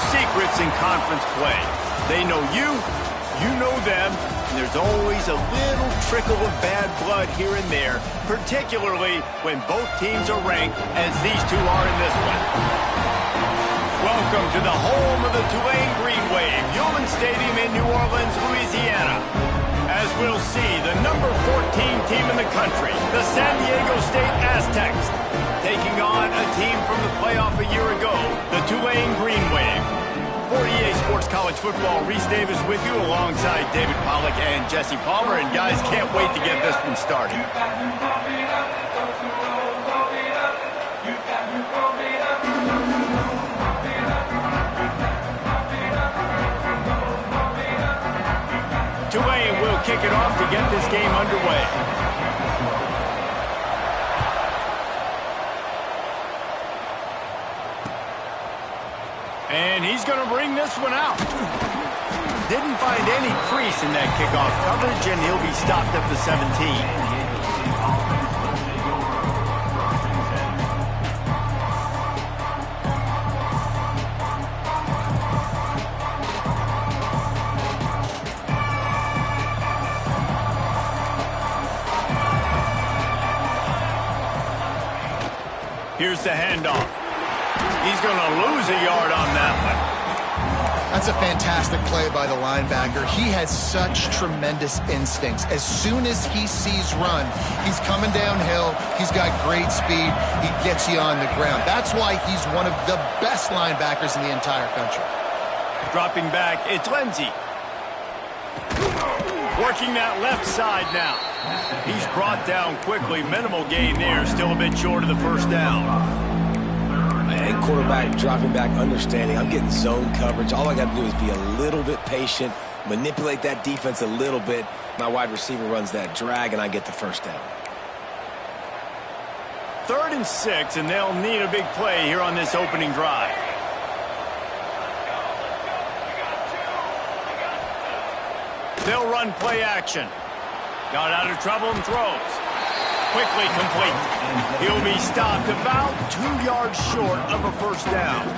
secrets in conference play. They know you, you know them, and there's always a little trickle of bad blood here and there, particularly when both teams are ranked, as these two are in this one. Welcome to the home of the Tulane Green Wave, Ullman Stadium in New Orleans, Louisiana. As we'll see, the number 14 team in the country, the San Diego State Aztecs, taking on a team from the playoff a year ago, the Tulane Green Wave. For EA Sports College Football, Reese Davis with you alongside David Pollack and Jesse Palmer. And guys, can't wait to get this one started. Tulane will kick it off to get this game underway. And he's going to bring this one out. Didn't find any crease in that kickoff coverage, and he'll be stopped at the 17. Here's the handoff. He's going to lose a yard on that one. That's a fantastic play by the linebacker. He has such tremendous instincts. As soon as he sees run, he's coming downhill. He's got great speed. He gets you on the ground. That's why he's one of the best linebackers in the entire country. Dropping back, it's Lindsey. Working that left side now. He's brought down quickly. Minimal gain there. Still a bit short of the first down. And quarterback dropping back, understanding I'm getting zone coverage. All I got to do is be a little bit patient, manipulate that defense a little bit. My wide receiver runs that drag, and I get the first down. 3rd and 6, and they'll need a big play here on this opening drive. They'll run play action. Got out of trouble and throws. Quickly complete. He'll be stopped about 2 yards short of a first down.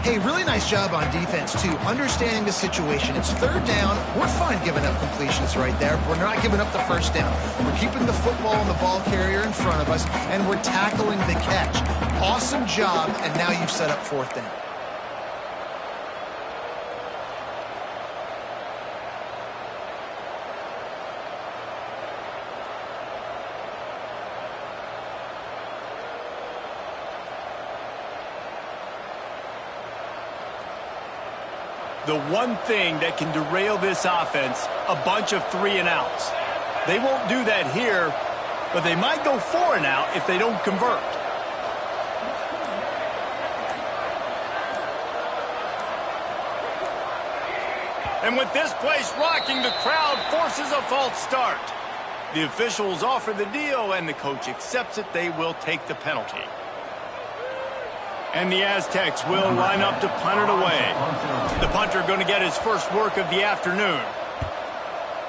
Hey, really nice job on defense, too. Understanding the situation. It's 3rd down. We're fine giving up completions right there. We're not giving up the first down. We're keeping the football and the ball carrier in front of us, and we're tackling the catch. Awesome job, and now you've set up 4th down. The one thing that can derail this offense, a bunch of 3 and outs. They won't do that here, but they might go 4 and out if they don't convert. And with this place rocking, the crowd forces a false start. The officials offer the deal, and the coach accepts it. They will take the penalty. And the Aztecs will line up to punt it away. The punter going to get his first work of the afternoon.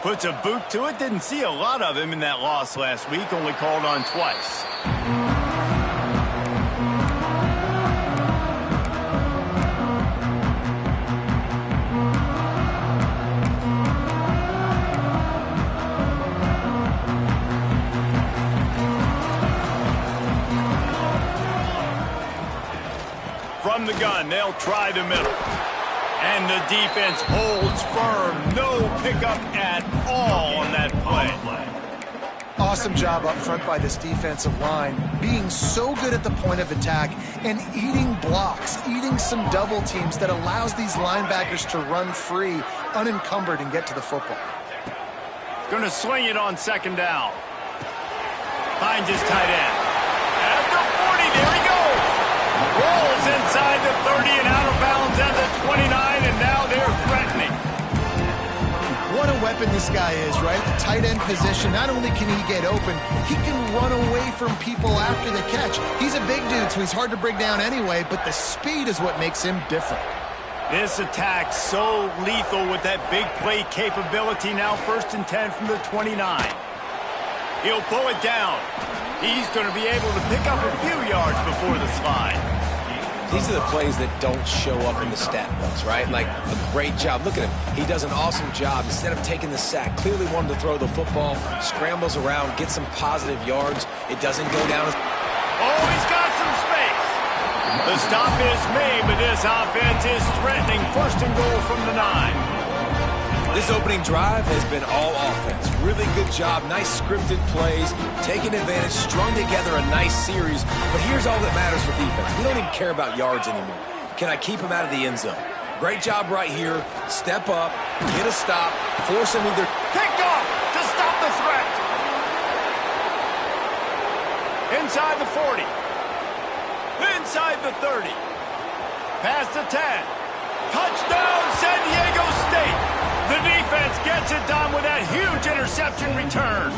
Puts a boot to it. Didn't see a lot of him in that loss last week. Only called on twice. From the gun, they'll try the middle. And the defense holds firm. No pickup at all on that play. Awesome job up front by this defensive line, being so good at the point of attack and eating blocks, eating some double teams that allows these linebackers to run free, unencumbered, and get to the football. Going to swing it on 2nd down. Finds his tight end. At the 40, there he goes. Rolls inside the 30 and out of bounds at the 29, and now they're threatening. What a weapon this guy is, right? The tight end position, not only can he get open, he can run away from people after the catch. He's a big dude, so he's hard to bring down anyway, but the speed is what makes him different. This attack so lethal with that big play capability. Now 1st and 10 from the 29. He'll pull it down. He's going to be able to pick up a few yards before the slide. These are the plays that don't show up in the stat books, right? Like a great job. Look at him. He does an awesome job. Instead of taking the sack, clearly wanted to throw the football, scrambles around, gets some positive yards. It doesn't go down. Oh, he's got some space. The stop is made, but this offense is threatening. First and goal from the 9. This opening drive has been all offense. Really good job. Nice scripted plays, taking advantage, strung together a nice series. But here's all that matters for defense. We don't even care about yards anymore. Can I keep him out of the end zone? Great job right here. Step up, get a stop, force him either. Picked off to stop the threat. Inside the 40. Inside the 30. Past the 10. Touchdown, San Diego State. The defense gets it done with that huge interception return.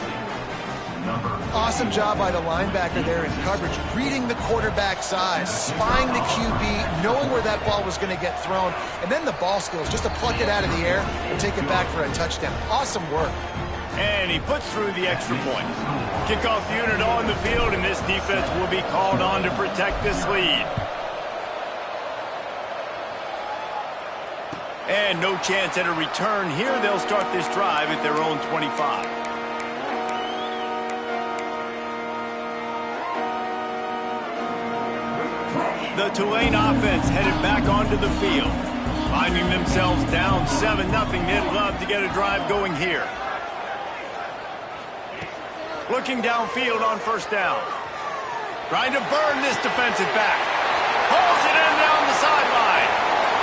Awesome job by the linebacker there in coverage, reading the quarterback's eyes, spying the QB, knowing where that ball was going to get thrown, and then the ball skills just to pluck it out of the air and take it back for a touchdown. Awesome work. And he puts through the extra point. Kickoff unit on the field, and this defense will be called on to protect this lead. And no chance at a return here. They'll start this drive at their own 25. The Tulane offense headed back onto the field. Finding themselves down 7-0, they'd love to get a drive going here. Looking downfield on first down. Trying to burn this defensive back. Hauls it in down the sideline.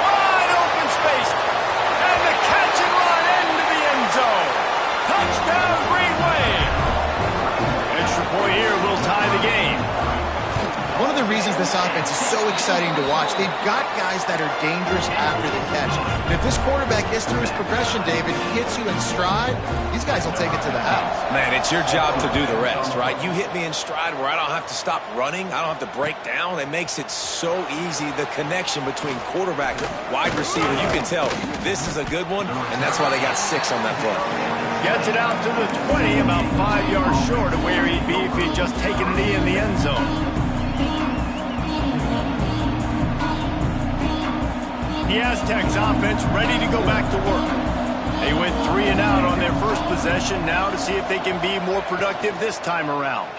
Wide open space. And the catch and run into the end zone. Touchdown, Green Wave. Extra point here will tie the game. One of the reasons this offense is so exciting to watch, they've got guys that are dangerous after the catch. And if this quarterback gets through his progression, David, hits you in stride, these guys will take it to the house. Man, it's your job to do the rest, right? You hit me in stride where I don't have to stop running. I don't have to break down. It makes it so easy. The connection between quarterback and wide receiver, you can tell this is a good one, and that's why they got 6 on that play. Gets it out to the 20, about 5 yards short of where he'd be if he'd just taken a knee in the end zone. The Aztecs offense ready to go back to work. They went 3 and out on their first possession, now to see if they can be more productive this time around.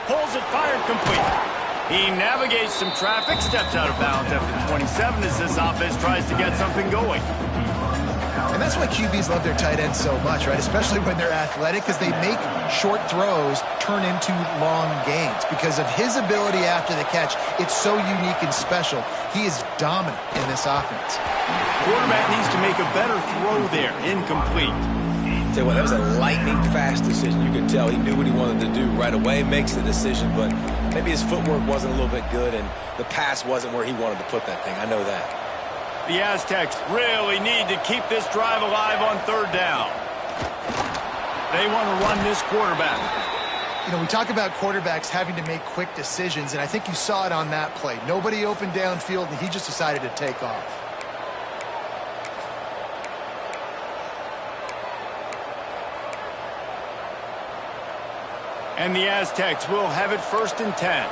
Pulls it, fired complete. He navigates some traffic, steps out of bounds after 27 as this offense tries to get something going. And that's why QBs love their tight ends so much, right? Especially when they're athletic, because they make short throws turn into long gains. Because of his ability after the catch, it's so unique and special. He is dominant in this offense. Quarterback needs to make a better throw there. Incomplete. Tell you what, that was a lightning-fast decision. You could tell he knew what he wanted to do right away, makes the decision, but maybe his footwork wasn't a little bit good, and the pass wasn't where he wanted to put that thing. I know that. The Aztecs really need to keep this drive alive on third down. They want to run this quarterback. You know, we talk about quarterbacks having to make quick decisions, and I think you saw it on that play. Nobody open downfield, and he just decided to take off. And the Aztecs will have it 1st and 10.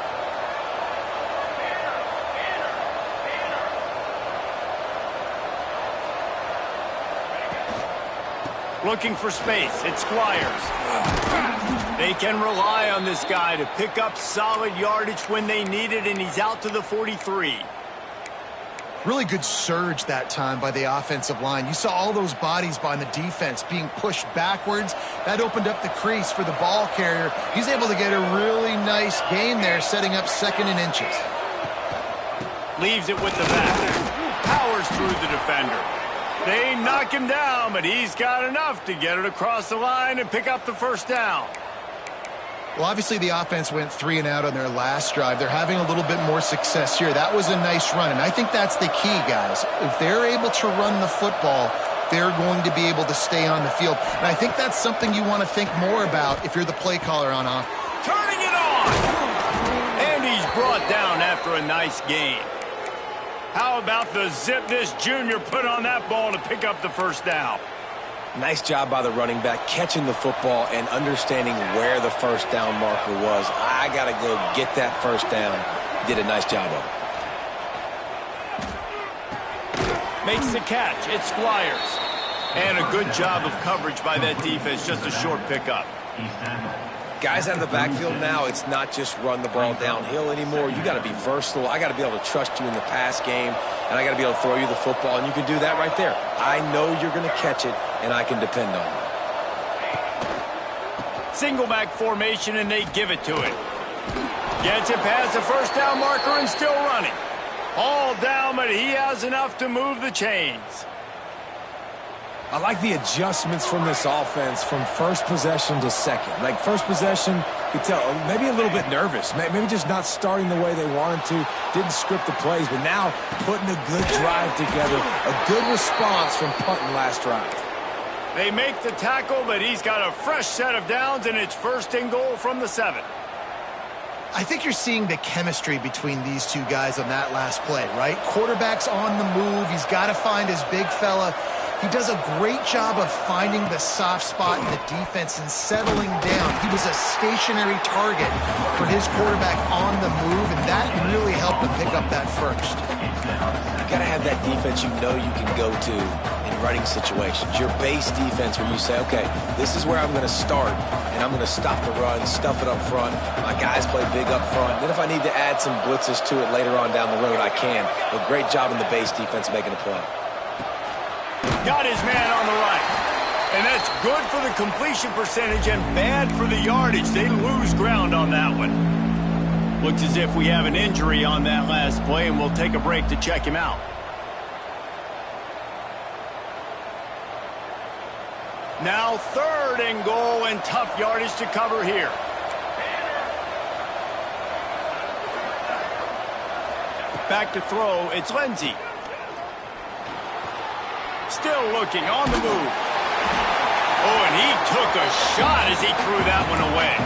Looking for space. It's Squires. They can rely on this guy to pick up solid yardage when they need it, and he's out to the 43. Really good surge that time by the offensive line. You saw all those bodies by the defense being pushed backwards. That opened up the crease for the ball carrier. He's able to get a really nice gain there, setting up 2nd and inches. Leaves it with the back. Powers through the defender. They knock him down, but he's got enough to get it across the line and pick up the 1st down. Well, obviously the offense went 3 and out on their last drive. They're having a little bit more success here. That was a nice run, and I think that's the key, guys. If they're able to run the football, they're going to be able to stay on the field. And I think that's something you want to think more about if you're the play caller on off. Turning it on! And he's brought down after a nice gain. How about the zip this junior put on that ball to pick up the 1st down? Nice job by the running back, catching the football and understanding where the 1st down marker was. I got to go get that 1st down. He did a nice job of it. Makes the catch. It's Squires. And a good job of coverage by that defense. Just a short pickup. Guys out of the backfield now, it's not just run the ball downhill anymore. You got to be versatile. I got to be able to trust you in the pass game, and I got to be able to throw you the football, and you can do that right there. I know you're going to catch it, and I can depend on you. Single back formation, and they give it to it. Gets it past the first down marker and still running. All down, but he has enough to move the chains. I like the adjustments from this offense from first possession to second. Like first possession, you could tell maybe a little bit nervous. Maybe just not starting the way they wanted to. Didn't script the plays, but now putting a good drive together. A good response from punting last drive. They make the tackle, but he's got a fresh set of downs, and it's first and goal from the 7. I think you're seeing the chemistry between these two guys on that last play, right? Quarterback's on the move. He's got to find his big fella. He does a great job of finding the soft spot in the defense and settling down. He was a stationary target for his quarterback on the move, and that really helped him pick up that first. You got to have that defense you know you can go to in running situations. Your base defense where you say, okay, this is where I'm going to start, and I'm going to stop the run, stuff it up front. My guys play big up front. Then if I need to add some blitzes to it later on down the road, I can. But great job in the base defense making a play. Got his man on the right. And that's good for the completion percentage and bad for the yardage. They lose ground on that one. Looks as if we have an injury on that last play, and we'll take a break to check him out. Now 3rd and goal, and tough yardage to cover here. Back to throw, it's Lindsey. Still looking, on the move. Oh, and he took a shot as he threw that one away.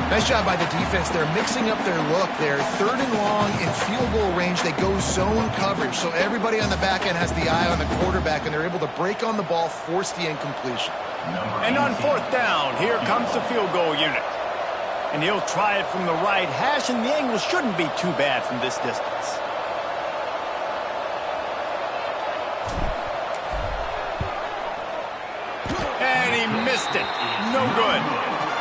Nice job by the defense. They're mixing up their look. They're 3rd and long in field goal range. They go zone coverage, so everybody on the back end has the eye on the quarterback, and they're able to break on the ball, force the incompletion. And on 4th down, here comes the field goal unit. And he'll try it from the right hash, and the angle shouldn't be too bad from this distance. And he missed it. No good.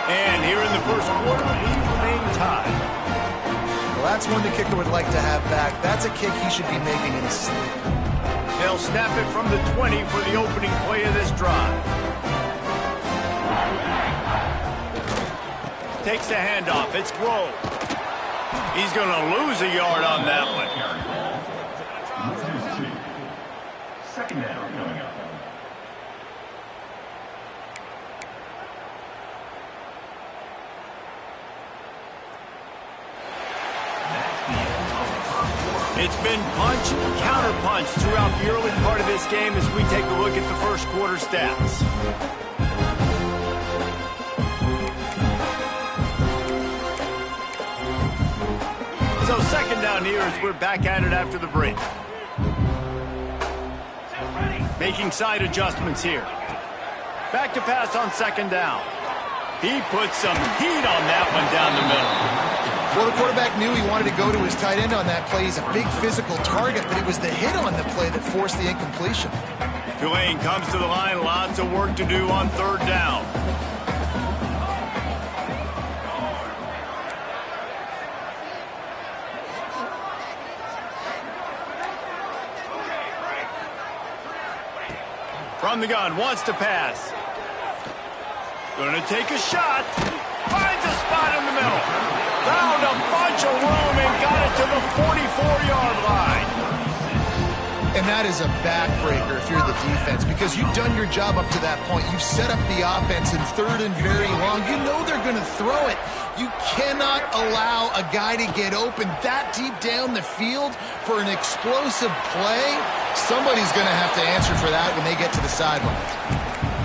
And here in the first quarter, we remain tied. Well, that's one the kicker would like to have back. That's a kick he should be making in his sleep. They'll snap it from the 20 for the opening play of this drive. Takes the handoff. It's Grove. He's going to lose a yard on that one. Second down coming up. It's been punch and counter-punch throughout the early part of this game as we take a look at the first quarter stats. So 2nd down here as we're back at it after the break. Making side adjustments here. Back to pass on 2nd down. He put some heat on that one down the middle. Well, the quarterback knew he wanted to go to his tight end on that play. He's a big physical target, but it was the hit on the play that forced the incompletion. Tulane comes to the line. Lots of work to do on 3rd down. From the gun, wants to pass. Going to take a shot. Finds a spot in the middle. Found a bunch of room and got it to the 44-yard line. And that is a backbreaker if you're the defense, because you've done your job up to that point. You've set up the offense in 3rd and very long. You know they're going to throw it. You cannot allow a guy to get open that deep down the field for an explosive play. Somebody's going to have to answer for that when they get to the sideline.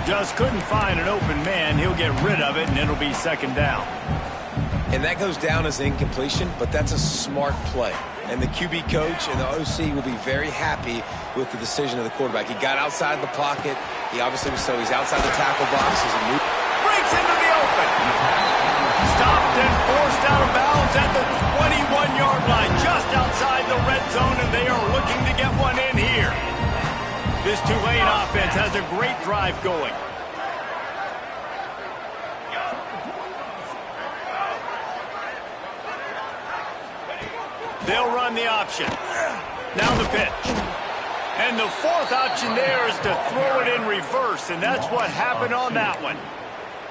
Just couldn't find an open man. He'll get rid of it, and it'll be 2nd down. And that goes down as incompletion, but that's a smart play. And the QB coach and the OC will be very happy with the decision of the quarterback. He got outside the pocket. He obviously was so he's outside the tackle box. Breaks into the open. Stopped and forced out of bounds at the 21-yard line, just outside the red zone, and they are looking to get one in here. This Tulane offense has a great drive going. They'll run the option. Now the pitch. And the fourth option there is to throw it in reverse, and that's what happened on that one.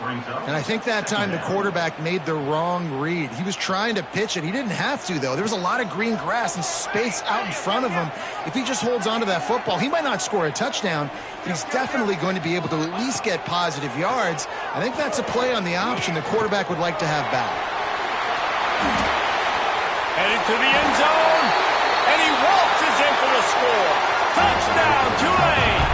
And I think that time the quarterback made the wrong read. He was trying to pitch it. He didn't have to, though. There was a lot of green grass and space out in front of him. If he just holds on to that football, he might not score a touchdown, but he's definitely going to be able to at least get positive yards. I think that's a play on the option the quarterback would like to have back. Headed to the end zone, and he waltzes in for the score. Touchdown, Tulane!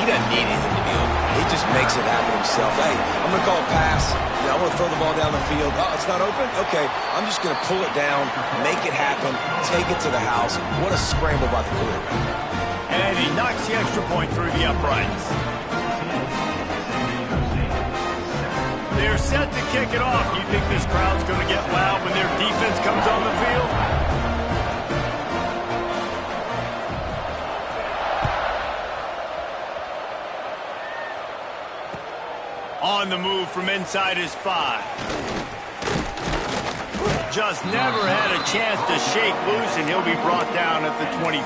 He doesn't need anything to be open. He just makes it happen himself. Hey, I'm going to call a pass. I want to throw the ball down the field. Oh, it's not open? Okay, I'm just going to pull it down, make it happen, take it to the house. What a scramble by the quarterback. And he knocks the extra point through the uprights. They're set to kick it off. You think this crowd's going to get loud when their defense comes on the field? On the move from inside his 5. Just never had a chance to shake loose, and he'll be brought down at the 24.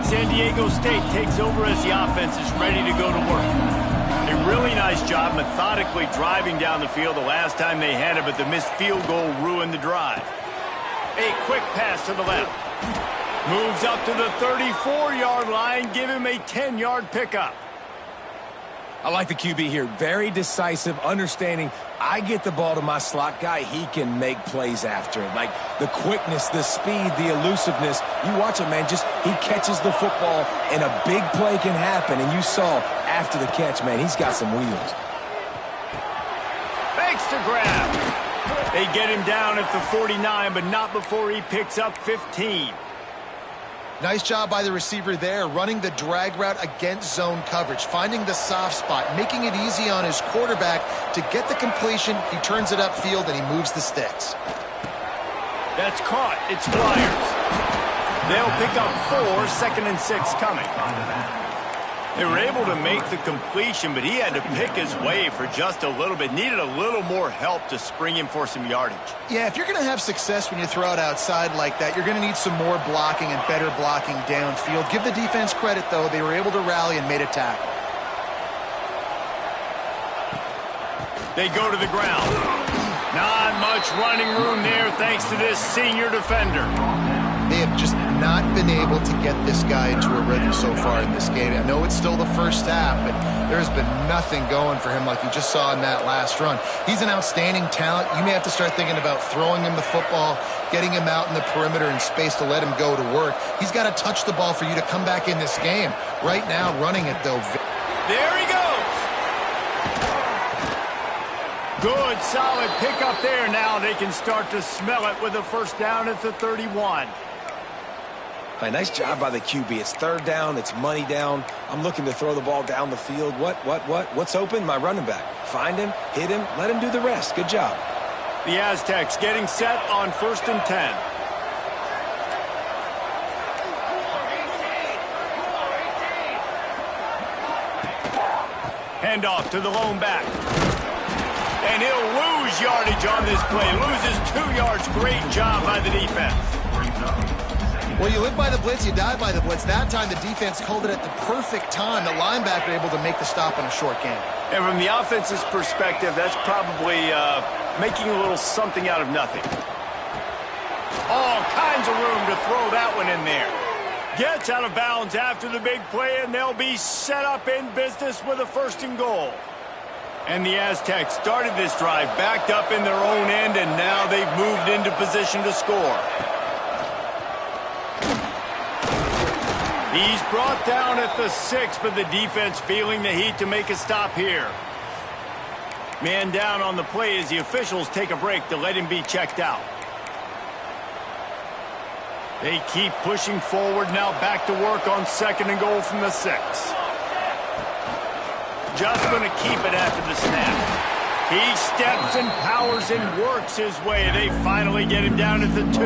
San Diego State takes over as the offense is ready to go to work. A really nice job methodically driving down the field the last time they had it, but the missed field goal ruined the drive. A quick pass to the left. Moves up to the 34-yard line, give him a 10-yard pickup. I like the QB here. Very decisive, understanding I get the ball to my slot guy, he can make plays after it. Like the quickness, the speed, the elusiveness. You watch it, man, just he catches the football and a big play can happen. And you saw after the catch, man, he's got some wheels. Thanks to grab. They get him down at the 49, but not before he picks up 15. Nice job by the receiver there, running the drag route against zone coverage, finding the soft spot, making it easy on his quarterback to get the completion. He turns it upfield, and he moves the sticks. That's caught. It's Flyers. They'll pick up 4, 2nd and 6 coming. They were able to make the completion, but he had to pick his way for just a little bit. Needed a little more help to spring him for some yardage. Yeah, if you're going to have success when you throw it outside like that, you're going to need some more blocking and better blocking downfield. Give the defense credit, though. They were able to rally and made a tackle. They go to the ground. Not much running room there thanks to this senior defender. They have just not been able to get this guy into a rhythm so far in this game. I know it's still the first half, but there's been nothing going for him like you just saw in that last run. He's an outstanding talent. You may have to start thinking about throwing him the football, getting him out in the perimeter in space to let him go to work. He's got to touch the ball for you to come back in this game. Right now, running it, though. There he goes. Good, solid pickup there. Now they can start to smell it with a first down at the 31. Right, nice job by the QB. It's 3rd down. It's money down. I'm looking to throw the ball down the field. What's open? My running back. Find him, hit him, let him do the rest. Good job. The Aztecs getting set on 1st and 10. Handoff to the lone back. And he'll lose yardage on this play. Loses 2 yards. Great job by the defense. Well, you live by the blitz, you die by the blitz. That time, the defense called it at the perfect time. The linebacker able to make the stop on a short game. And from the offense's perspective, that's probably making a little something out of nothing. All kinds of room to throw that one in there. Gets out of bounds after the big play, and they'll be set up in business with a 1st and goal. And the Aztecs started this drive backed up in their own end, and now they've moved into position to score. He's brought down at the 6, but the defense feeling the heat to make a stop here. Man down on the play as the officials take a break to let him be checked out. They keep pushing forward, now back to work on 2nd and goal from the 6. Just going to keep it after the snap. He steps and powers and works his way. They finally get him down at the 2.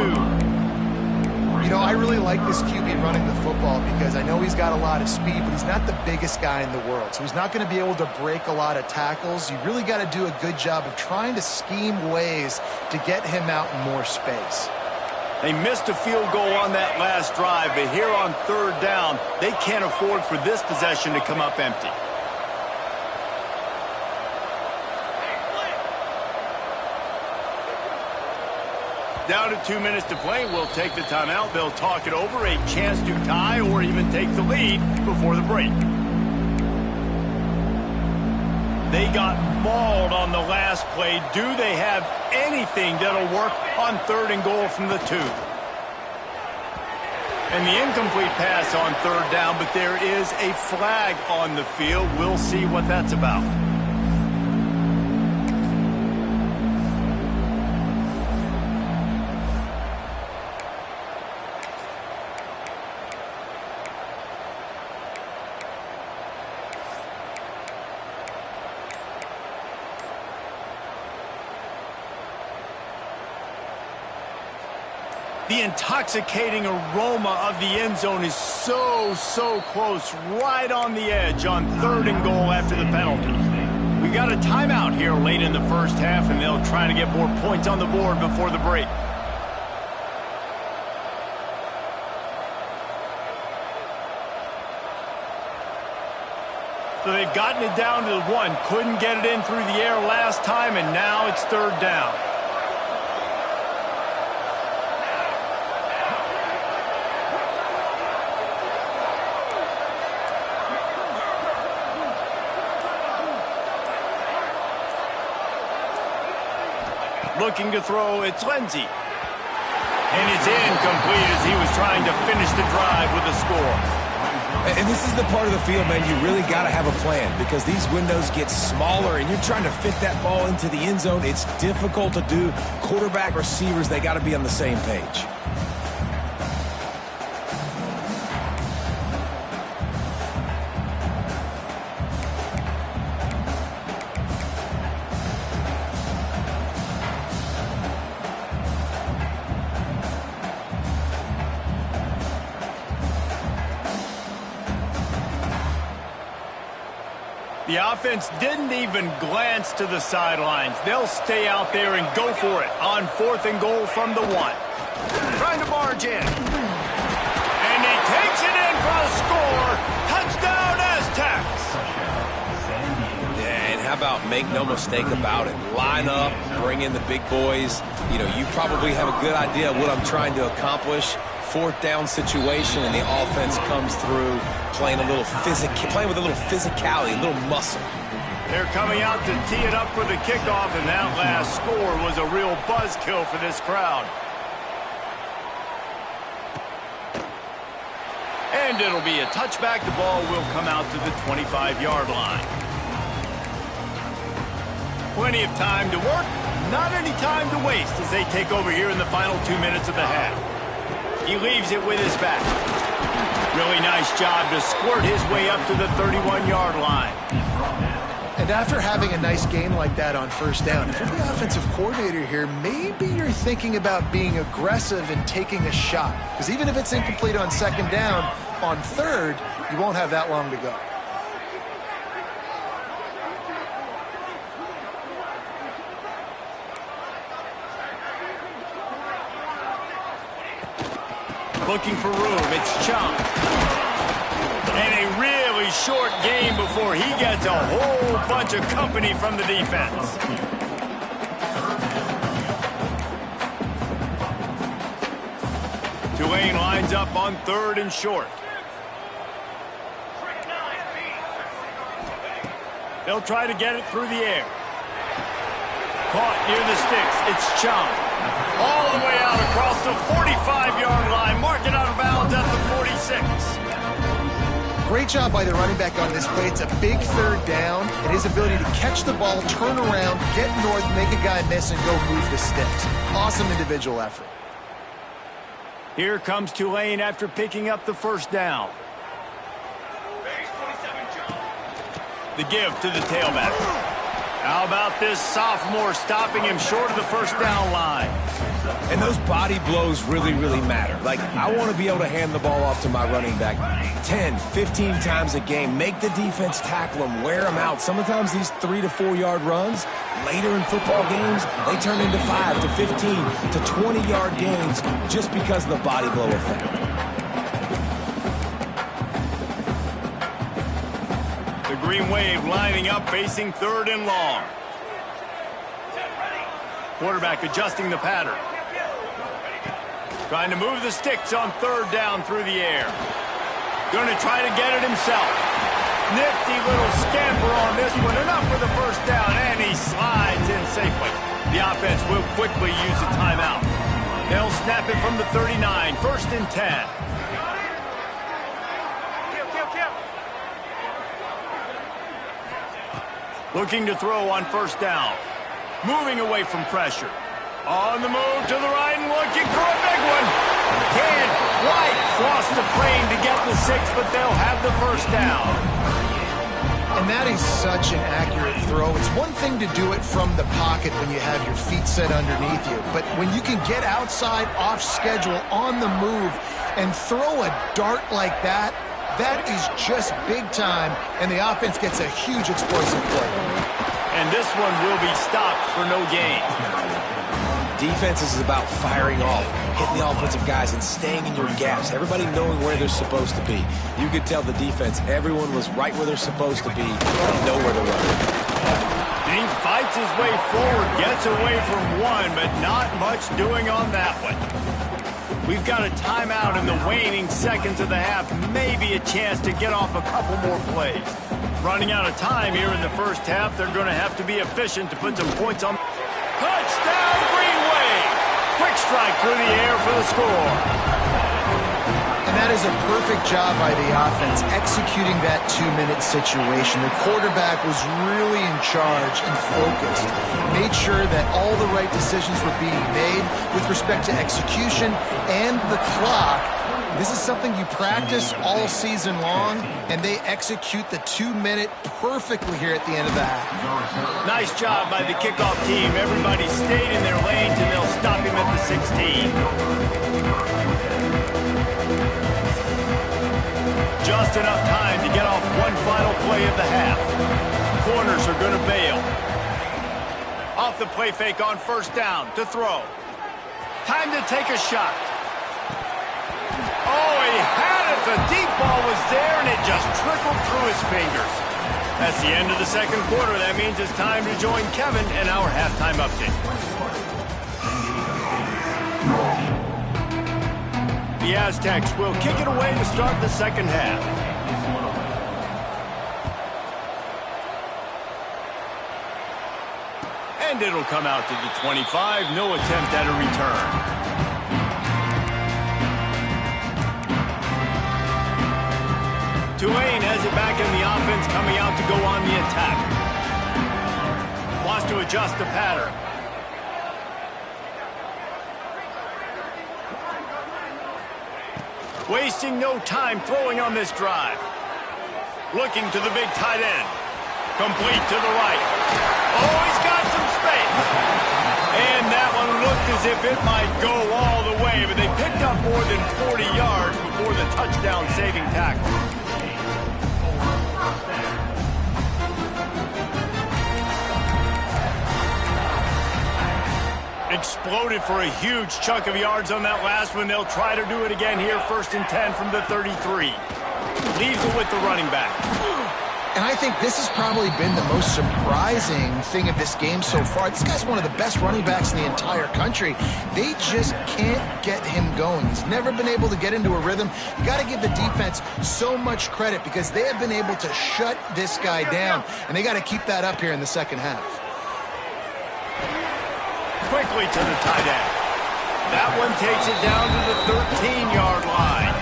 You know, I really like this QB running the football because I know he's got a lot of speed, but he's not the biggest guy in the world. So he's not going to be able to break a lot of tackles. You really got to do a good job of trying to scheme ways to get him out in more space. They missed a field goal on that last drive, but here on 3rd down, they can't afford for this possession to come up empty. Down to 2 minutes to play. We'll take the timeout. They'll talk it over. A chance to tie or even take the lead before the break. They got mauled on the last play. Do they have anything that'll work on 3rd and goal from the 2? And the incomplete pass on 3rd down, but there is a flag on the field. We'll see what that's about. The intoxicating aroma of the end zone is so close, right on the edge on 3rd and goal after the penalty. We got a timeout here late in the first half, and they'll try to get more points on the board before the break. So they've gotten it down to the 1. Couldn't get it in through the air last time, and now it's 3rd down. Looking to throw, it's Lindsey. And it's incomplete as he was trying to finish the drive with a score. And this is the part of the field, man, you really got to have a plan because these windows get smaller and you're trying to fit that ball into the end zone. It's difficult to do. Quarterback, receivers, they got to be on the same page. The offense didn't even glance to the sidelines. They'll stay out there and go for it on 4th and goal from the 1. Trying to barge in. And he takes it in for a score. Touchdown, Aztecs. Yeah, and how about make no mistake about it. Line up, bring in the big boys. You know, you probably have a good idea of what I'm trying to accomplish. 4th down situation, and the offense comes through playing with a little physicality, a little muscle. They're coming out to tee it up for the kickoff, and that last score was a real buzzkill for this crowd. And it'll be a touchback. The ball will come out to the 25-yard line. Plenty of time to work, not any time to waste as they take over here in the final 2 minutes of the half. He leaves it with his back. Really nice job to squirt his way up to the 31-yard line. And after having a nice game like that on 1st down, if you're the offensive coordinator here, maybe you're thinking about being aggressive and taking a shot. Because even if it's incomplete on 2nd down, on 3rd, you won't have that long to go. Looking for room, it's Chung. And a really short game before he gets a whole bunch of company from the defense. Tulane lines up on 3rd and short. They'll try to get it through the air. Caught near the sticks, it's Chung. All the way out across the 45-yard line. Mark it out of bounds at the 46. Great job by the running back on this play. It's a big 3rd down, and his ability to catch the ball, turn around, get north, make a guy miss, and go move the sticks. Awesome individual effort. Here comes Tulane after picking up the 1st down. The give to the tailback. How about this sophomore stopping him short of the first down line? And those body blows really, really matter. Like, I want to be able to hand the ball off to my running back 10, 15 times a game. Make the defense tackle them, wear them out. Sometimes these 3 to 4 yard runs, later in football games, they turn into 5 to 15 to 20 yard gains just because of the body blow effect. The Green Wave lining up, facing 3rd and long. Quarterback adjusting the pattern. Trying to move the sticks on 3rd down through the air. Going to try to get it himself. Nifty little scamper on this one. Enough for the first down, and he slides in safely. The offense will quickly use a timeout. They'll snap it from the 39, 1st and 10. Looking to throw on 1st down. Moving away from pressure. On the move to the right and looking for a big one. Can't quite cross the plane to get the 6, but they'll have the 1st down. And that is such an accurate throw. It's one thing to do it from the pocket when you have your feet set underneath you, but when you can get outside, off schedule, on the move, and throw a dart like that, that is just big time, and the offense gets a huge explosive play. And this one will be stopped for no gain. Defense is about firing off, hitting the offensive guys, and staying in your gaps. Everybody knowing where they're supposed to be. You could tell the defense, everyone was right where they're supposed to be, and know where to run. He fights his way forward, gets away from one, but not much doing on that one. We've got a timeout in the waning seconds of the half. Maybe a chance to get off a couple more plays. Running out of time here in the first half. They're going to have to be efficient to put some points on. Touchdown, Green Wave! Quick strike through the air for the score. And that is a perfect job by the offense, executing that 2-minute situation. The quarterback was really in charge and focused. Made sure that all the right decisions were being made with respect to execution and the clock. This is something you practice all season long, and they execute the 2-minute perfectly here at the end of the half. Nice job by the kickoff team. Everybody stayed in their lanes, and they'll stop him at the 16. Just enough time to get off one final play of the half. Corners are going to bail. Off the play fake on 1st down to throw. Time to take a shot. Oh, he had it. The deep ball was there, and it just trickled through his fingers. That's the end of the 2nd quarter. That means it's time to join Kevin in our halftime update. The Aztecs will kick it away to start the 2nd half. And it'll come out to the 25. No attempt at a return. Tulane has it back in the offense, coming out to go on the attack. Wants to adjust the pattern. Wasting no time throwing on this drive. Looking to the big tight end. Complete to the right. Oh, he's got some space. And that one looked as if it might go all the way, but they picked up more than 40 yards before the touchdown-saving tackle. Exploded for a huge chunk of yards on that last one. They'll try to do it again here, 1st and 10 from the 33. Leaves it with the running back. And I think this has probably been the most surprising thing of this game so far. This guy's one of the best running backs in the entire country. They just can't get him going. He's never been able to get into a rhythm. You got to give the defense so much credit because they have been able to shut this guy down, and they got to keep that up here in the 2nd half. Quickly to the tight end. That one takes it down to the 13-yard line.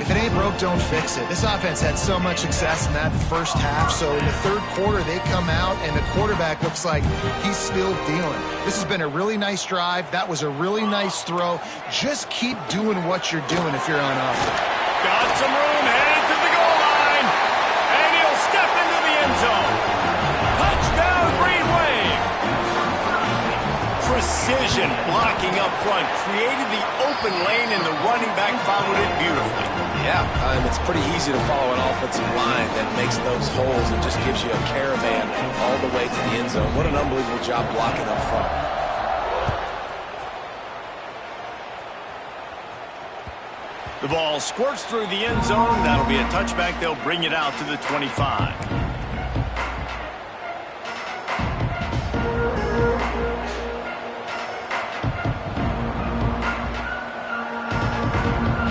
If it ain't broke, don't fix it. This offense had so much success in that first half, so in the 3rd quarter, they come out, and the quarterback looks like he's still dealing. This has been a really nice drive. That was a really nice throw. Just keep doing what you're doing if you're on offense. Got some room, headed to the goal line, and he'll step into the precision blocking up front, created the open lane, and the running back followed it beautifully. Yeah, it's pretty easy to follow an offensive line that makes those holes and just gives you a caravan all the way to the end zone. What an unbelievable job blocking up front. The ball squirts through the end zone. That'll be a touchback. They'll bring it out to the 25.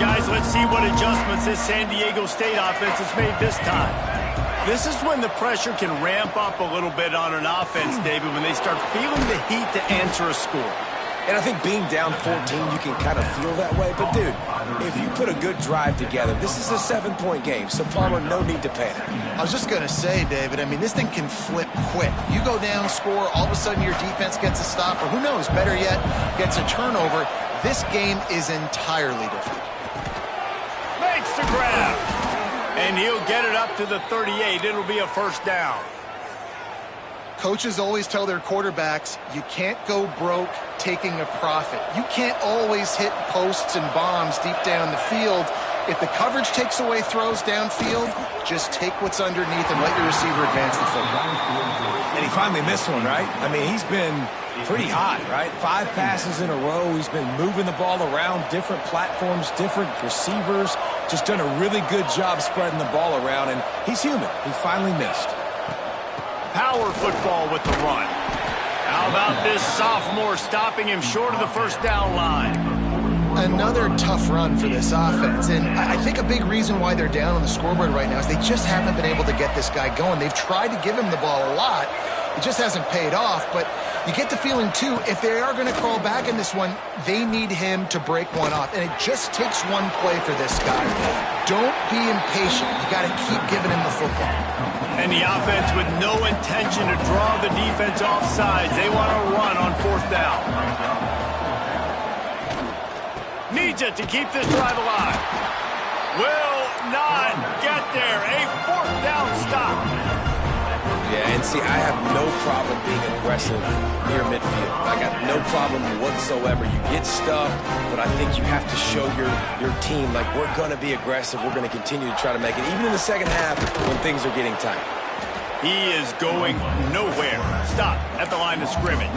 Guys, let's see what adjustments this San Diego State offense has made this time. This is when the pressure can ramp up a little bit on an offense, David, when they start feeling the heat to answer a score. And I think being down 14, you can kind of feel that way. But, dude, if you put a good drive together, this is a 7-point game. So, Palmer, no need to panic. I was just going to say, David, I mean, this thing can flip quick. You go down, score, all of a sudden your defense gets a stop, or who knows, better yet, gets a turnover. This game is entirely different. Makes the grab. And he'll get it up to the 38. It'll be a first down. Coaches always tell their quarterbacks, you can't go broke taking a profit. You can't always hit posts and bombs deep down the field. If the coverage takes away throws downfield, just take what's underneath and let your receiver advance the football. And he finally missed one, right? I mean, he's been pretty hot, right? 5 passes in a row. He's been moving the ball around, different platforms, different receivers. Just done a really good job spreading the ball around, and he's human. He finally missed. Power football with the run. How about this sophomore stopping him short of the first down line? Another tough run for this offense, and I think a big reason why they're down on the scoreboard right now is they just haven't been able to get this guy going. They've tried to give him the ball a lot. It just hasn't paid off, but you get the feeling, too, if they are going to crawl back in this one, they need him to break one off, and it just takes one play for this guy. Don't be impatient. You got to keep giving him the football. And the offense with no intention to draw the defense off sides. They want to run on fourth down. Needs it to keep this drive alive. Will not get there. A fourth down stop. Yeah, and see, I have no problem being aggressive near midfield. I got no problem whatsoever. You get stuffed, but I think you have to show your team, like, we're going to be aggressive. We're going to continue to try to make it, even in the second half when things are getting tight. He is going nowhere. Stop at the line of scrimmage.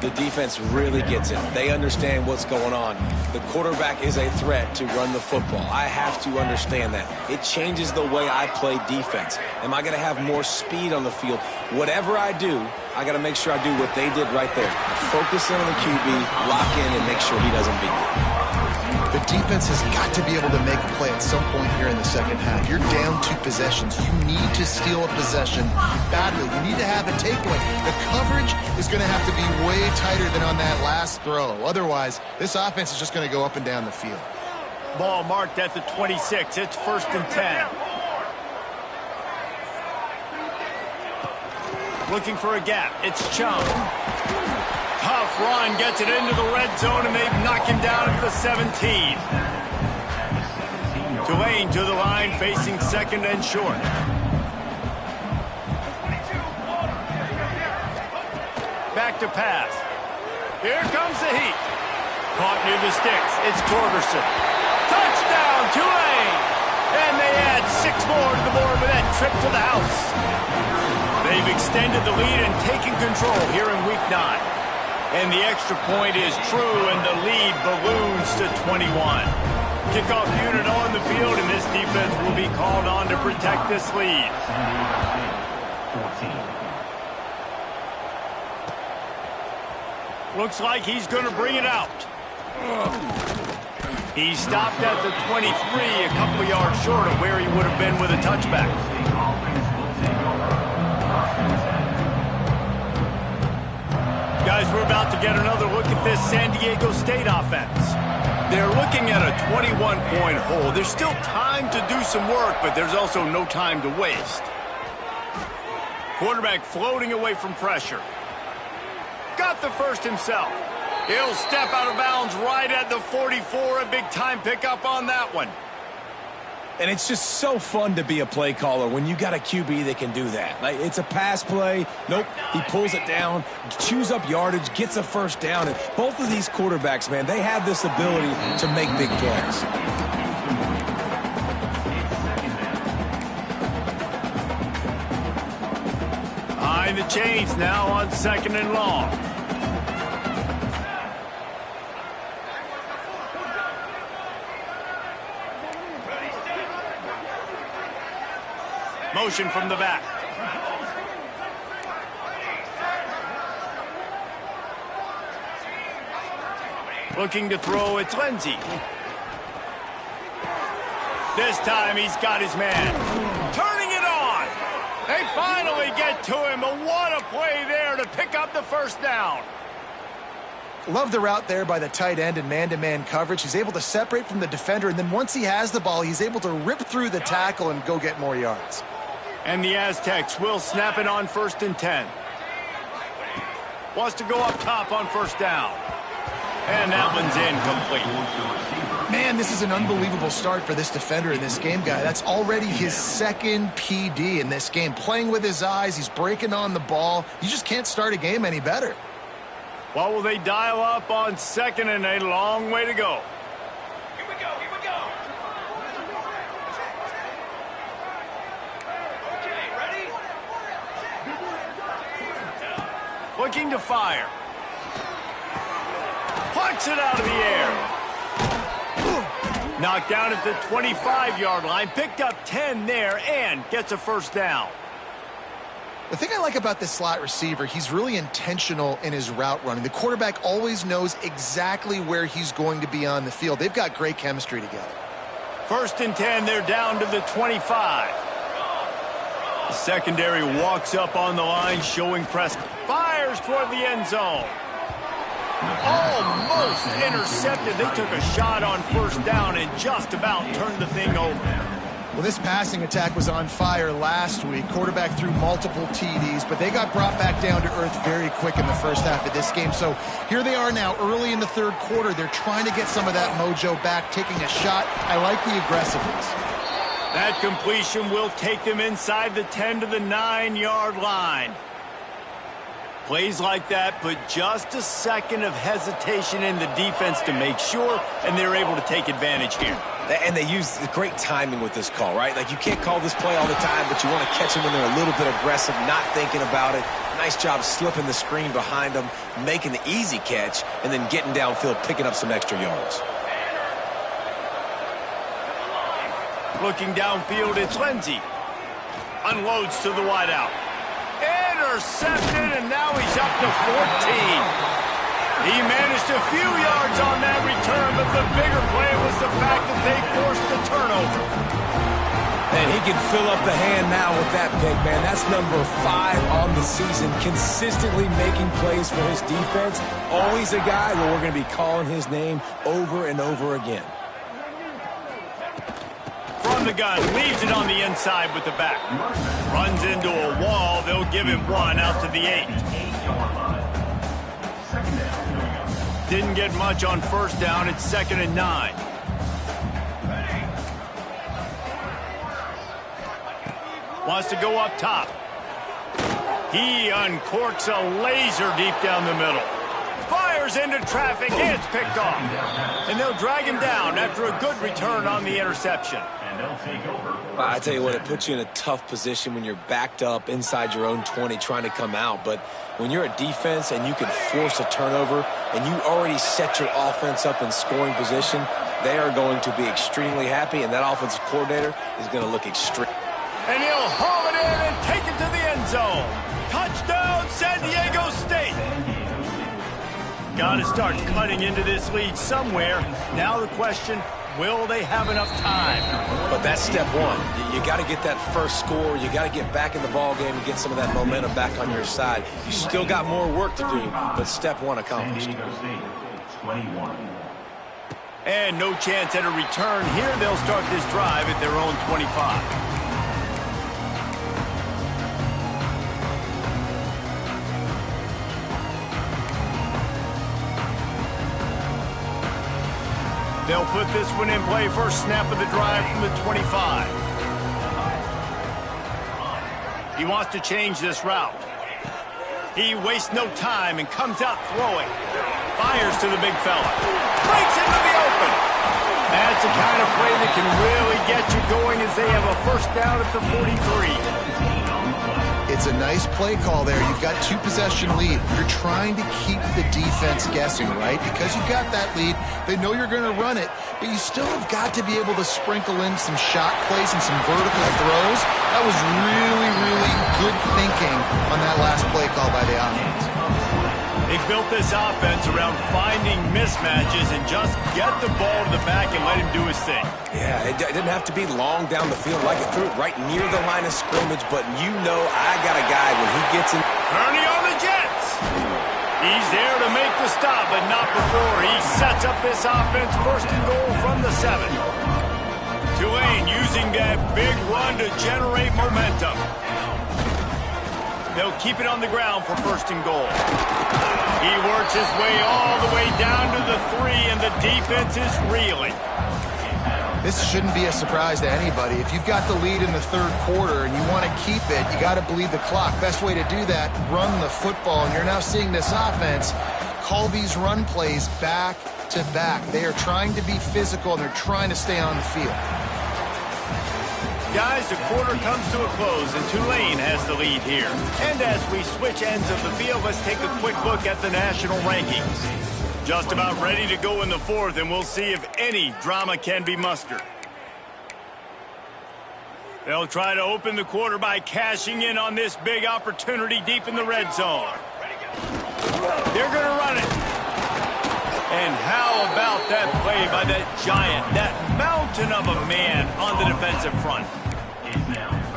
The defense really gets it. They understand what's going on. The quarterback is a threat to run the football. I have to understand that. It changes the way I play defense. Am I going to have more speed on the field? Whatever I do, I got to make sure I do what they did right there. Focus in on the QB, lock in, and make sure he doesn't beat me. The defense has got to be able to make a play at some point here in the second half. You're down 2 possessions. You need to steal a possession badly. You need to have a takeaway. The coverage is going to have to be way tighter than on that last throw. Otherwise, this offense is just going to go up and down the field. Ball marked at the 26. It's 1st and 10. Looking for a gap. It's Chung. Tough run, gets it into the red zone, and they knock him down at the 17. Tulane to the line, facing 2nd and short. Back to pass. Here comes the heat. Caught near the sticks. It's Torgerson. Touchdown, Tulane! And they add 6 more to the board with that trip to the house. They've extended the lead and taken control here in Week 9. And the extra point is true, and the lead balloons to 21. Kickoff unit on the field, and this defense will be called on to protect this lead. 14. Looks like he's going to bring it out. He stopped at the 23, a couple of yards short of where he would have been with a touchback. Guys, we're about to get another look at this San Diego State offense. They're looking at a 21-point hole. There's still time to do some work, but there's also no time to waste. Quarterback floating away from pressure. Got the first himself. He'll step out of bounds right at the 44. A big-time pickup on that one. And it's just so fun to be a play caller when you got a QB that can do that. Like, it's a pass play. Nope, he pulls it down, chews up yardage, gets a first down. And both of these quarterbacks, man, they have this ability to make big plays. Behind the chains now on 2nd and long. Motion from the back. Looking to throw, it's Lindsey. This time he's got his man. Turning it on. They finally get to him, but what a play there to pick up the first down. Love the route there by the tight end in man-to-man coverage. He's able to separate from the defender, and then once he has the ball, he's able to rip through the tackle and go get more yards. And the Aztecs will snap it on 1st and 10. Wants to go up top on 1st down. And that one's incomplete. Man, this is an unbelievable start for this defender in this game, guy. That's already his 2nd PD in this game. Playing with his eyes, he's breaking on the ball. You just can't start a game any better. What will they dial up on 2nd and a long way to go? Here we go, here we go. Okay, ready? Looking to fire. Punts it out of the air. Knocked down at the 25-yard line. Picked up 10 there and gets a first down. The thing I like about this slot receiver, he's really intentional in his route running. The quarterback always knows exactly where he's going to be on the field. They've got great chemistry together. 1st and 10, they're down to the 25. The secondary walks up on the line, showing press. Fires toward the end zone. Almost intercepted. They took a shot on 1st down and just about turned the thing over. Well, this passing attack was on fire last week. Quarterback threw multiple TDs, but they got brought back down to earth very quick in the first half of this game. So here they are now early in the 3rd quarter. They're trying to get some of that mojo back, taking a shot. I like the aggressiveness. That completion will take them inside the 10 to the 9-yard line. Plays like that put just a second of hesitation in the defense to make sure, and they're able to take advantage here. And they use the great timing with this call, right? Like, you can't call this play all the time, but you want to catch them when they're a little bit aggressive, not thinking about it. Nice job slipping the screen behind them, making the easy catch, and then getting downfield, picking up some extra yards. Looking downfield, it's Lindsey. Unloads to the wideout. Intercepted, and now he's up to 14. He managed a few yards on that return, but the bigger play was the fact that they forced the turnover. And he can fill up the hand now with that pick, man. That's number 5 on the season, consistently making plays for his defense. Always a guy where we're going to be calling his name over and over again. From the gun, leaves it on the inside with the back. Runs into a wall. They'll give him one out to the 8. Didn't get much on 1st down. It's 2nd and 9. Wants to go up top. He uncorks a laser deep down the middle. Fires into traffic. It's picked off. And they'll drag him down after a good return on the interception. I tell you what, it puts you in a tough position when you're backed up inside your own 20 trying to come out. But when you're a defense and you can force a turnover and you already set your offense up in scoring position, they are going to be extremely happy, and that offensive coordinator is going to look extreme. And he'll haul it in and take it to the end zone. Touchdown, San Diego State. Got to start cutting into this lead somewhere. Now the question, will they have enough time? But that's step one. You got to get that first score. You got to get back in the ball game and get some of that momentum back on your side. You still got more work to do, but step one accomplished. And no chance at a return here. They'll start this drive at their own 25. They'll put this one in play. First snap of the drive from the 25. He wants to change this route. He wastes no time and comes out throwing. Fires to the big fella. Breaks into the open. That's the kind of play that can really get you going as they have a first down at the 43. It's a nice play call there. You've got 2-possession lead. You're trying to keep the defense guessing, right? Because you've got that lead. They know you're going to run it, but you still have got to be able to sprinkle in some shot plays and some vertical throws. That was really, really good thinking on that last play call by the offense. They built this offense around finding mismatches and just get the ball to the back and let him do his thing. Yeah, it didn't have to be long down the field. Like it threw it right near the line of scrimmage, but you know I got a guy when he gets in. Kearney on the Jets. He's there to make the stop, but not before he sets up this offense. First and goal from the 7. Tulane using that big run to generate momentum. They'll keep it on the ground for first and goal. He works his way all the way down to the 3, and the defense is reeling. This shouldn't be a surprise to anybody. If you've got the lead in the third quarter and you want to keep it, you got to bleed the clock. Best way to do that, run the football. And you're now seeing this offense call these run plays back to back. They are trying to be physical, and they're trying to stay on the field. Guys, the quarter comes to a close, and Tulane has the lead here. And as we switch ends of the field, let's take a quick look at the national rankings. Just about ready to go in the 4th, and we'll see if any drama can be mustered. They'll try to open the quarter by cashing in on this big opportunity deep in the red zone. They're going to run it. And how about that play by that giant, that mountain of a man on the defensive front?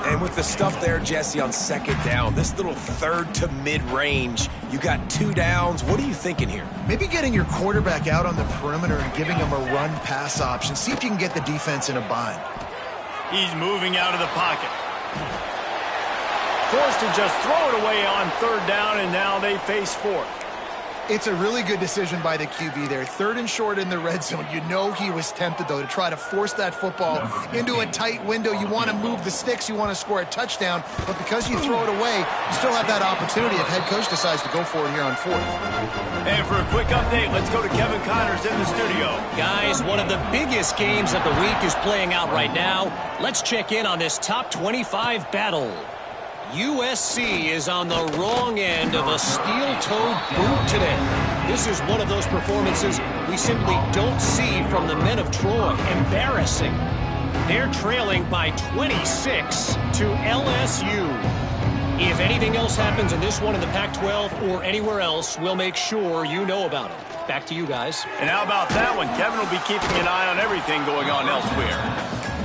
And with the stuff there, Jesse, on second down, this little third to mid-range, you got 2 downs. What are you thinking here? Maybe getting your quarterback out on the perimeter and giving him a run-pass option. See if you can get the defense in a bind. He's moving out of the pocket. Forced to just throw it away on third down, and now they face 4th. It's a really good decision by the QB there. 3rd and short in the red zone. You know he was tempted, though, to try to force that football into a tight window. You want to move the sticks. You want to score a touchdown. But because you throw it away, you still have that opportunity if head coach decides to go for it here on 4th. And for a quick update, let's go to Kevin Connors in the studio. Guys, one of the biggest games of the week is playing out right now. Let's check in on this top 25 battle. USC is on the wrong end of a steel-toed boot today. This is one of those performances we simply don't see from the men of Troy. Embarrassing. They're trailing by 26 to LSU. If anything else happens in this one in the Pac-12 or anywhere else, we'll make sure you know about it. Back to you guys. And how about that one? Kevin will be keeping an eye on everything going on elsewhere.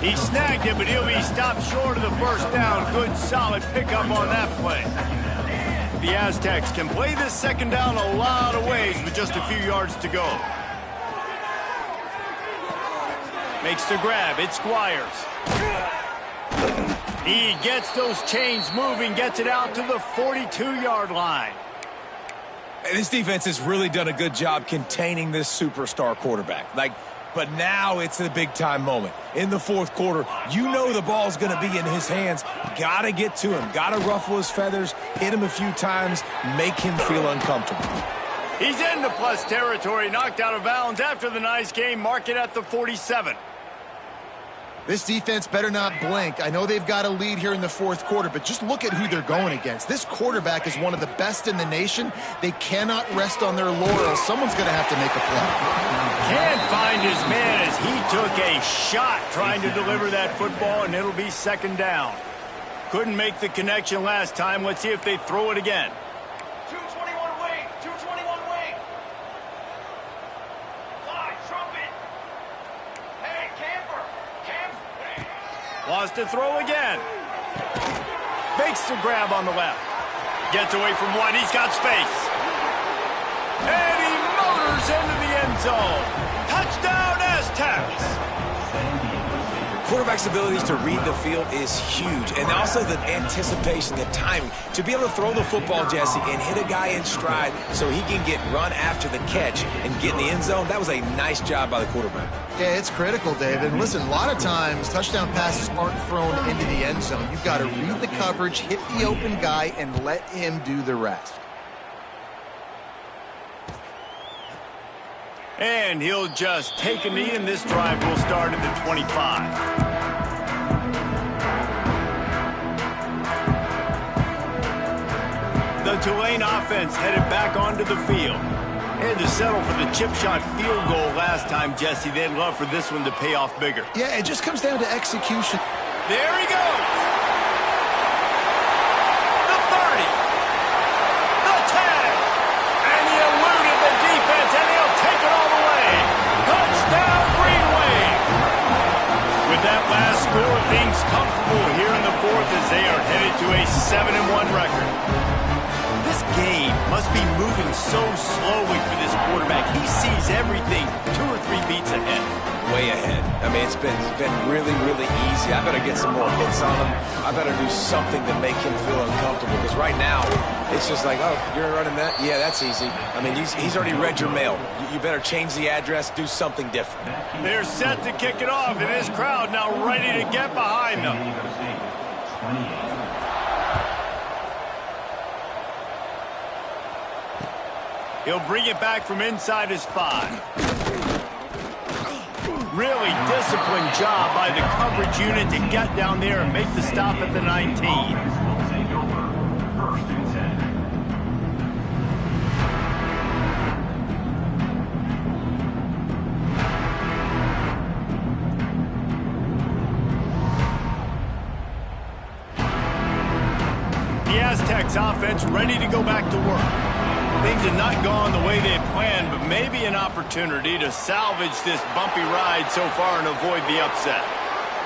He snagged it, but he'll be stopped short of the first down. Good, solid pickup on that play. The Aztecs can play this second down a lot of ways with just a few yards to go. Makes the grab. It's Squires. He gets those chains moving, gets it out to the 42-yard line. This defense has really done a good job containing this superstar quarterback. But now it's a big-time moment. In the 4th quarter, you know the ball's going to be in his hands. Got to get to him. Got to ruffle his feathers, hit him a few times, make him feel uncomfortable. He's into plus territory, knocked out of bounds after the nice game. Mark it at the 47. This defense better not blink. I know they've got a lead here in the 4th quarter, but just look at who they're going against. This quarterback is one of the best in the nation. They cannot rest on their laurels. Someone's going to have to make a play. Can't find his man as he took a shot trying to deliver that football, and it'll be second down. Couldn't make the connection last time. Let's see if they throw it again. 221 wing, 221 wing. Fly, trumpet. Hey, camper. Wants to throw again. Makes the grab on the left. Gets away from one. He's got space. And he motors into the end zone. Touchdown, Aztecs. quarterback's abilities to read the field is huge. And also the anticipation, the timing. To be able to throw the football, Jesse, and hit a guy in stride so he can get run after the catch and get in the end zone, that was a nice job by the quarterback. Yeah, it's critical, David. And listen, a lot of times touchdown passes aren't thrown into the end zone. You've got to read the coverage, hit the open guy, and let him do the rest. And he'll just take a knee, and this drive will start at the 25. The Tulane offense headed back onto the field. Had to settle for the chip shot field goal last time, Jesse. They'd love for this one to pay off bigger. Yeah, it just comes down to execution. There he goes. The 30. The 10. And he eluded the defense, and he'll take it all the way. Touchdown, Green Wave. With that last score, things comfortable here in the fourth as they are headed to a 7-1 record. This game must be moving so slowly for this quarterback. He sees everything 2 or 3 beats ahead. Way ahead. I mean, it's been really, really easy. I better get some more hits on him. I better do something to make him feel uncomfortable, because right now it's just like, oh, you're running that? Yeah, that's easy. I mean, he's already read your mail. You better change the address, do something different. They're set to kick it off, and this crowd now ready to get behind them. He'll bring it back from inside his 5. Really disciplined job by the coverage unit to get down there and make the stop at the 19. The Aztecs offense ready to go back to work. Things had not gone the way they had planned, but maybe an opportunity to salvage this bumpy ride so far and avoid the upset.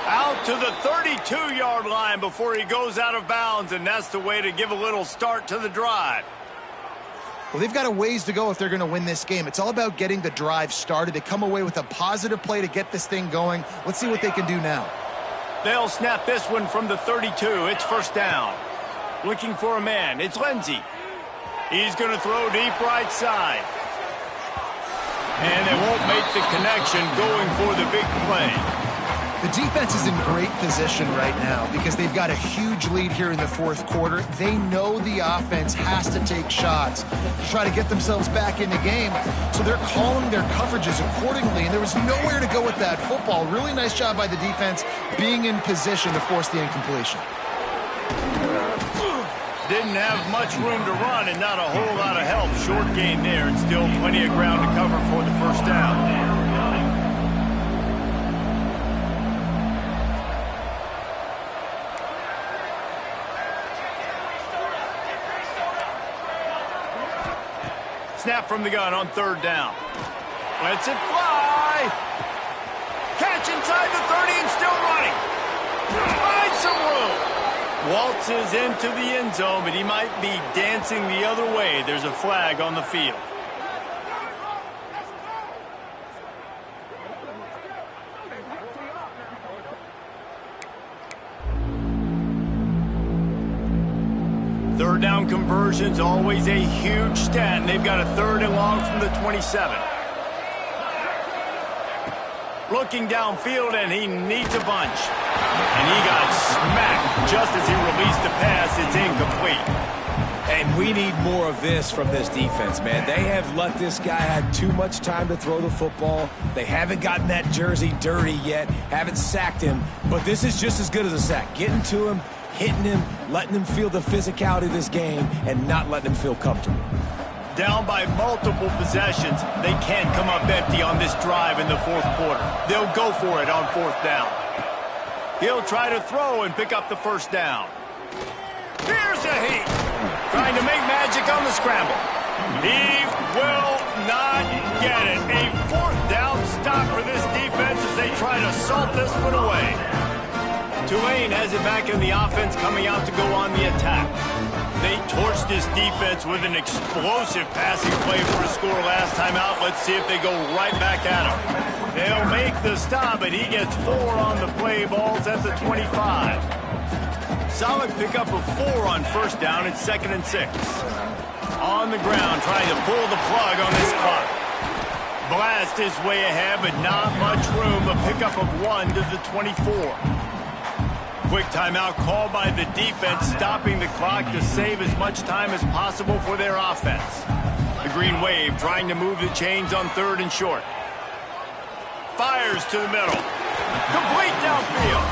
Out to the 32-yard line before he goes out of bounds, and that's the way to give a little start to the drive. Well, they've got a ways to go if they're going to win this game. It's all about getting the drive started. They come away with a positive play to get this thing going. Let's see what they can do now. They'll snap this one from the 32. It's first down. Looking for a man. It's Lindsey. He's going to throw deep right side. And they won't make the connection going for the big play. The defense is in great position right now because they've got a huge lead here in the fourth quarter. They know the offense has to take shots to try to get themselves back in the game. So they're calling their coverages accordingly, and there was nowhere to go with that football. Really nice job by the defense being in position to force the incompletion. Didn't have much room to run and not a whole lot of help. Short gain there, and still plenty of ground to cover for the first down. Snap from the gun on third down. Lets it fly. Catch inside the 30 and still running. Finds some room. Waltzes into the end zone, but he might be dancing the other way. There's a flag on the field. Third down conversion's always a huge stat, and they've got a 3rd and long from the 27. Looking downfield, and he needs a bunch. And he got smacked just as he released the pass. It's incomplete. And we need more of this from this defense, man. They have let this guy have too much time to throw the football. They haven't gotten that jersey dirty yet, haven't sacked him. But this is just as good as a sack. Getting to him, hitting him, letting him feel the physicality of this game, and not letting him feel comfortable. Down by multiple possessions, they can't come up empty on this drive in the fourth quarter. They'll go for it on 4th down. He'll try to throw and pick up the first down. Here's a heat. Trying to make magic on the scramble. He will not get it. A 4th down stop for this defense as they try to salt this one away. Tulane has it back in the offense, coming out to go on the attack. They torched this defense with an explosive passing play for a score last time out. Let's see if they go right back at him. They'll make the stop, and he gets 4 on the play. Ball's at the 25. Solid pickup of 4 on first down. It's 2nd and 6. On the ground, trying to pull the plug on this clock. Blast his way ahead, but not much room. A pickup of 1 to the 24. Quick timeout called by the defense, stopping the clock to save as much time as possible for their offense. The Green Wave trying to move the chains on 3rd and short. Fires to the middle. Complete downfield.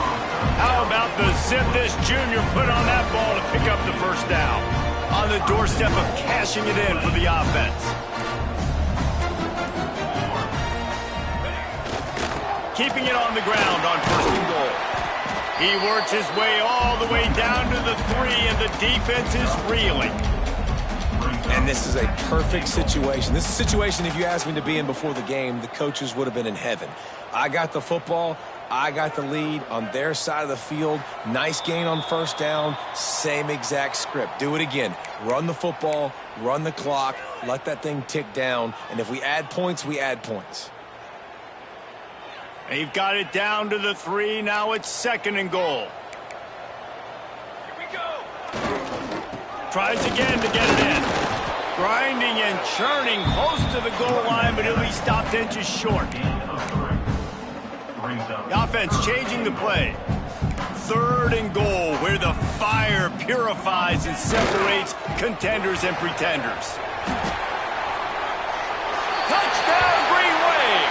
How about the zip this junior put on that ball to pick up the first down? On the doorstep of cashing it in for the offense. Keeping it on the ground on 1st and goal. He works his way all the way down to the 3, and the defense is reeling. And this is a perfect situation. This is a situation, if you asked me to be in before the game, the coaches would have been in heaven. I got the football. I got the lead on their side of the field. Nice gain on first down. Same exact script. Do it again. Run the football, run the clock, let that thing tick down. And if we add points, we add points. They've got it down to the 3. Now it's 2nd and goal. Here we go. Tries again to get it in. Grinding and churning close to the goal line, but he'll be stopped inches short. The offense changing the play. 3rd and goal, where the fire purifies and separates contenders and pretenders. Touchdown, Green Wave!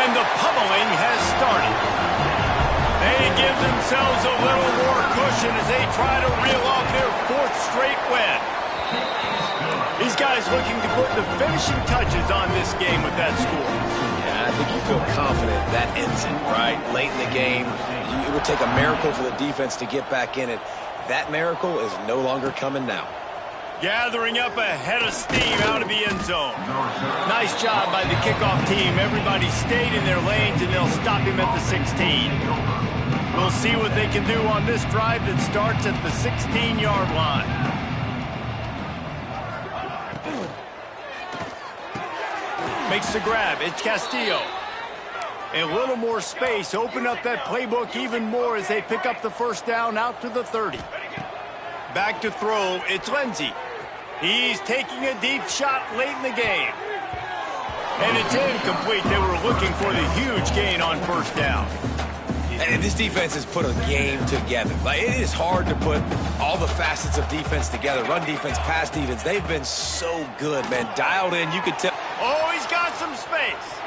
And the pummeling has started. They give themselves a little more cushion as they try to reel off their 4th straight win. These guys looking to put the finishing touches on this game with that score. Yeah, I think you feel confident that ends it, right? Late in the game, it would take a miracle for the defense to get back in it. That miracle is no longer coming now. Gathering up a head of steam out of the end zone. Nice job by the kickoff team. Everybody stayed in their lanes, and they'll stop him at the 16. We'll see what they can do on this drive that starts at the 16-yard line. Makes the grab. It's Castillo. A little more space. Open up that playbook even more as they pick up the first down out to the 30. Back to throw. It's Lindsey. He's taking a deep shot late in the game. And it's incomplete. They were looking for the huge gain on first down. And this defense has put a game together. Like, it is hard to put all the facets of defense together. Run defense, pass defense. They've been so good, man. Dialed in. You could tell. Oh, he's got some space.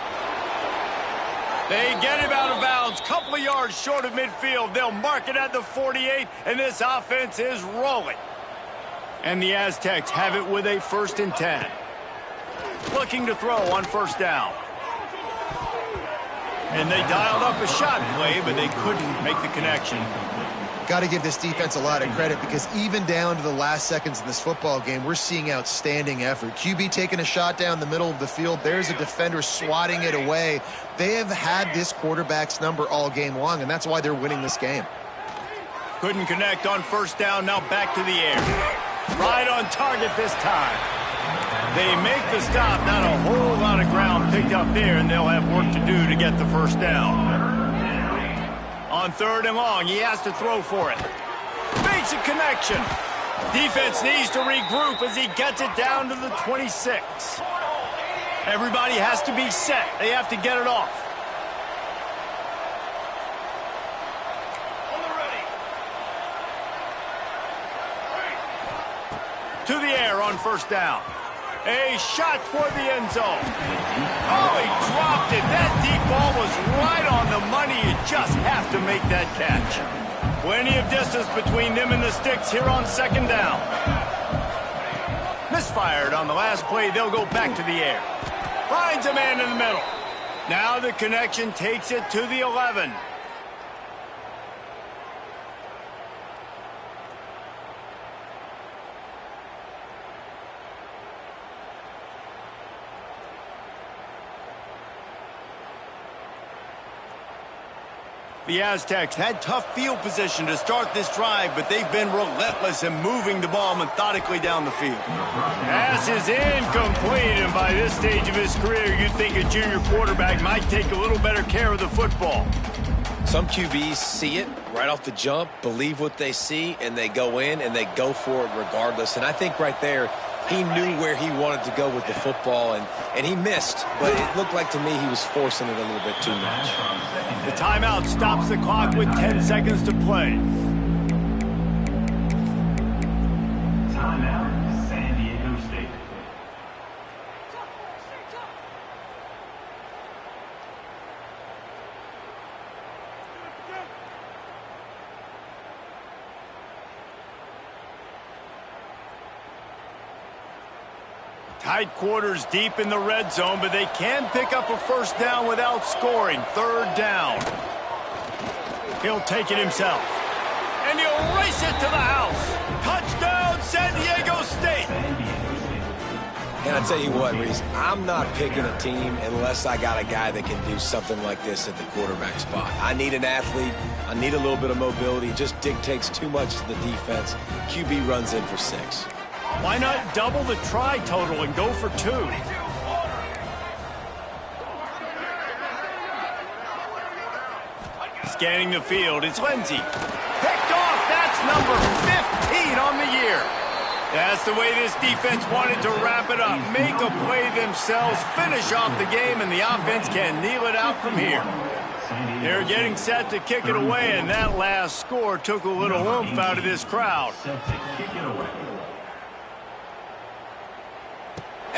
They get him out of bounds. Couple of yards short of midfield. They'll mark it at the 48, and this offense is rolling. And the Aztecs have it with a 1st and 10. Looking to throw on first down. And they dialed up a shot play, but they couldn't make the connection. Got to give this defense a lot of credit because even down to the last seconds in this football game, we're seeing outstanding effort. QB taking a shot down the middle of the field. There's a defender swatting it away. They have had this quarterback's number all game long, and that's why they're winning this game. Couldn't connect on first down. Now back to the air. Right on target this time. They make the stop. Not a whole lot of ground picked up there, and they'll have work to do to get the first down. On 3rd and long, he has to throw for it. Makes a connection. Defense needs to regroup as he gets it down to the 26. Everybody has to be set. They have to get it off. On the ready. To the air on first down. A shot toward the end zone. Oh, he dropped it. That deep ball was right on the money. You just have to make that catch. Plenty of distance between them and the sticks here on 2nd down. Misfired on the last play. They'll go back to the air. Finds a man in the middle. Now the connection takes it to the 11. The Aztecs had tough field position to start this drive, but they've been relentless in moving the ball methodically down the field. Pass is incomplete, and by this stage of his career, you'd think a junior quarterback might take a little better care of the football. Some QBs see it right off the jump, believe what they see, and they go in and they go for it regardless. And I think right there, he knew where he wanted to go with the football, and he missed, but it looked like to me he was forcing it a little bit too much. The timeout stops the clock with 10 seconds to play. Timeout, San Diego State. Tight quarters deep in the red zone, but they can pick up a first down without scoring. Third down. He'll take it himself. And he'll race it to the house. Touchdown, San Diego State. And I tell you what, Reese, I'm not picking a team unless I got a guy that can do something like this at the quarterback spot. I need an athlete. I need a little bit of mobility. It just dictates too much to the defense. QB runs in for 6. Why not double the try total and go for 2? Scanning the field, it's Lindsey. Picked off, that's number 15 on the year. That's the way this defense wanted to wrap it up. Make a play themselves, finish off the game, and the offense can kneel it out from here. They're getting set to kick it away, and that last score took a little oomph out of this crowd.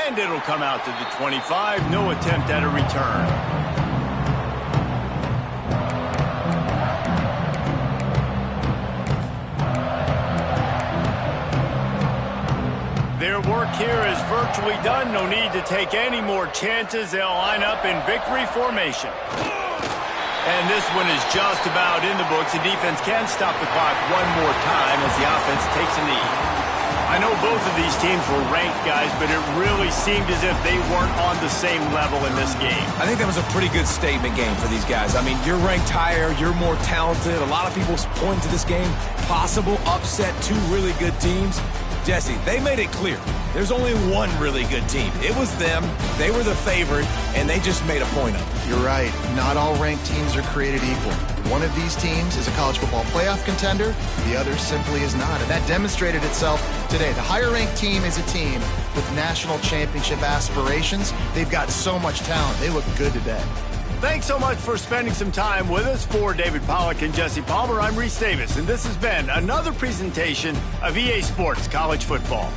And it'll come out to the 25. No attempt at a return. Their work here is virtually done. No need to take any more chances. They'll line up in victory formation. And this one is just about in the books. The defense can stop the clock one more time as the offense takes a knee. I know both of these teams were ranked, guys, but it really seemed as if they weren't on the same level in this game. I think that was a pretty good statement game for these guys. I mean, you're ranked higher, you're more talented. A lot of people point to this game, possible upset, 2 really good teams. Jesse, they made it clear. There's only one really good team. It was them. They were the favorite, and they just made a point of it. You're right. Not all ranked teams are created equal. One of these teams is a college football playoff contender. The other simply is not. And that demonstrated itself today. The higher-ranked team is a team with national championship aspirations. They've got so much talent. They look good today. Thanks so much for spending some time with us. For David Pollack and Jesse Palmer, I'm Reese Davis, and this has been another presentation of EA Sports College Football.